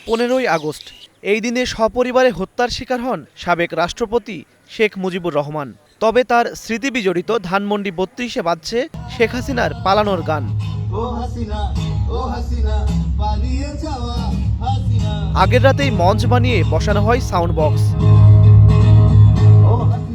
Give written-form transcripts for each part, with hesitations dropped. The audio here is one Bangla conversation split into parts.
15ই আগস্ট এই দিনে সপরিবারে হত্যার শিকার হন সাবেক রাষ্ট্রপতি শেখ মুজিবুর রহমান। তবে তার স্মৃতি বিজড়িত ধানমন্ডি ৩২-এ বাজছে শেখ হাসিনার পালানোর গান। আগের রাতেই মঞ্চ বানিয়ে বসানো হয় সাউন্ড বক্স।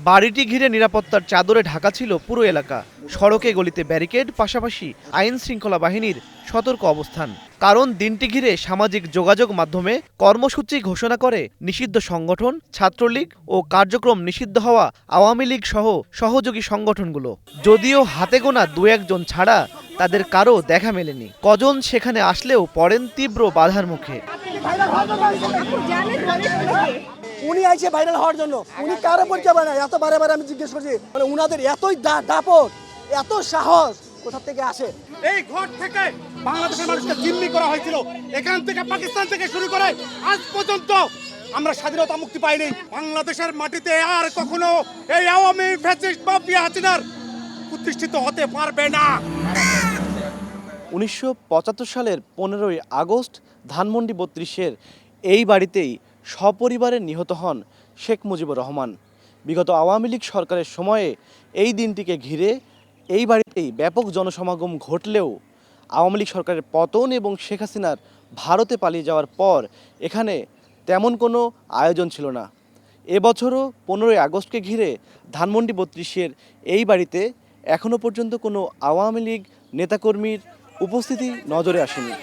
বাড়িটি ঘিরে নিরাপত্তার চাদরে ঢাকা ছিল পুরো এলাকা। সড়কে গলিতে ব্যারিকেড, পাশাপাশি আইন শৃঙ্খলা বাহিনীর সতর্ক অবস্থান। কারণ দিনটি ঘিরে সামাজিক যোগাযোগ মাধ্যমে কর্মসূচি ঘোষণা করে নিষিদ্ধ সংগঠন ছাত্রলীগ ও কার্যক্রম নিষিদ্ধ হওয়া আওয়ামী লীগ সহ সহযোগী সংগঠনগুলো। যদিও হাতে গোনা দু একজন ছাড়া তাদের কারো দেখা মেলেনি। কজন সেখানে আসলেও পড়েন তীব্র বাধার মুখে। উনি আইছে ভাইরাল হওয়ার জন্য, উনি কারো পরিচয় পায় না। এত বারে বারে আমি জিজ্ঞেস করছি, মানে উনাদের এতই দাপট, এত সাহস কোথা থেকে আসে? এই ঘর থেকে বাংলাদেশের মানুষকে জিম্মি করা হয়েছিল। এখান থেকে পাকিস্তান থেকে শুরু করে আজ পর্যন্ত আমরা স্বাধীনতা মুক্তি পাইনি। বাংলাদেশের মাটিতে আর কখনো এই আওয়ামী ফ্যাসিস্ট মাফিয়া হাসিনার প্রতিষ্ঠিত হতে পারবে না। 1975 সালের 15ই আগস্ট ধানমন্ডি ৩২-এর এই বাড়িতেই সপরিবারে নিহত হন শেখ মুজিবুর রহমান। বিগত আওয়ামী লীগ সরকারের সময়ে এই দিনটিকে ঘিরে এই বাড়িতেই ব্যাপক জনসমাগম ঘটলেও আওয়ামী লীগ সরকারের পতন এবং শেখ হাসিনার ভারতে পালিয়ে যাওয়ার পর এখানে তেমন কোনো আয়োজন ছিল না। এবছরও 15ই আগস্টকে ঘিরে ধানমন্ডি ৩২-এর এই বাড়িতে এখনও পর্যন্ত কোনো আওয়ামী লীগ নেতাকর্মীর উপস্থিতি নজরে আসেনি।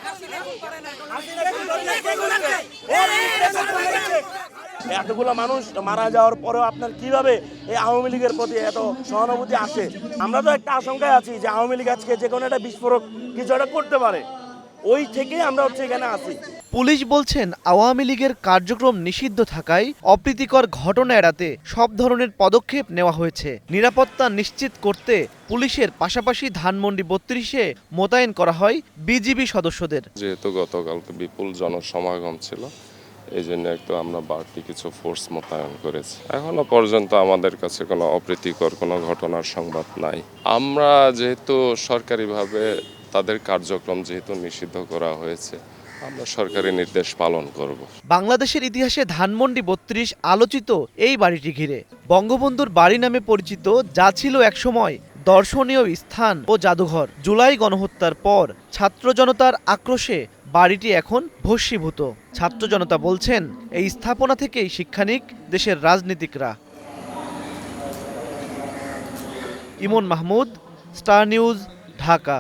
এতগুলো মানুষ মারা যাওয়ার পরেও আপনার কিভাবে এই আওয়ামী লীগের প্রতি এত সহানুভূতি আসে? আমরা তো একটা আশঙ্কায় আছি যে আওয়ামী লীগ আজকে যে কোনো একটা বিস্ফোরক কিছু একটা করতে পারে, ওই থেকেই আমরা এখানে আছি। পুলিশ বলছেন আওয়ামী লীগের কার্যক্রম নিষিদ্ধ থাকায় অপ্রীতিকর ঘটনা এড়াতে সব ধরনের পদক্ষেপ নেওয়া হয়েছে। নিরাপত্তা নিশ্চিত করতে পুলিশের পাশাপাশি ধানমন্ডি ৩২-এ মোতায়েন করা হয় বিজিবি সদস্যদের। যেহেতু গতকালকে বিপুল জনসমাগম ছিল, এই জন্য একটু আমরা বাড়তি কিছু ফোর্স মোতায়েন করেছি। এখনো পর্যন্ত আমাদের কাছে কোনো অপ্রীতিকর কোনো ঘটনার সংবাদ নাই। আমরা যেহেতু সরকারিভাবে তাদের কার্যক্রম যেহেতু নিষিদ্ধ করা হয়েছে, আমরা সরকারি নির্দেশ পালন করব। বাংলাদেশের ইতিহাসে ধানমন্ডি ৩২ আলোচিত এই বাড়িটি ঘিরে বঙ্গবন্ধুর বাড়ি নামে পরিচিত, যা ছিল একসময় দর্শনীয় স্থান ও জাদুঘর। জুলাই গণহত্যার পর ছাত্র জনতার আক্রোশে বাড়িটি এখন ভস্মীভূত। ছাত্র জনতা বলছেন এই স্থাপনা থেকেই শিক্ষানিক দেশের রাজনীতিকরা। ইমন মাহমুদ, স্টার নিউজ, ঢাকা।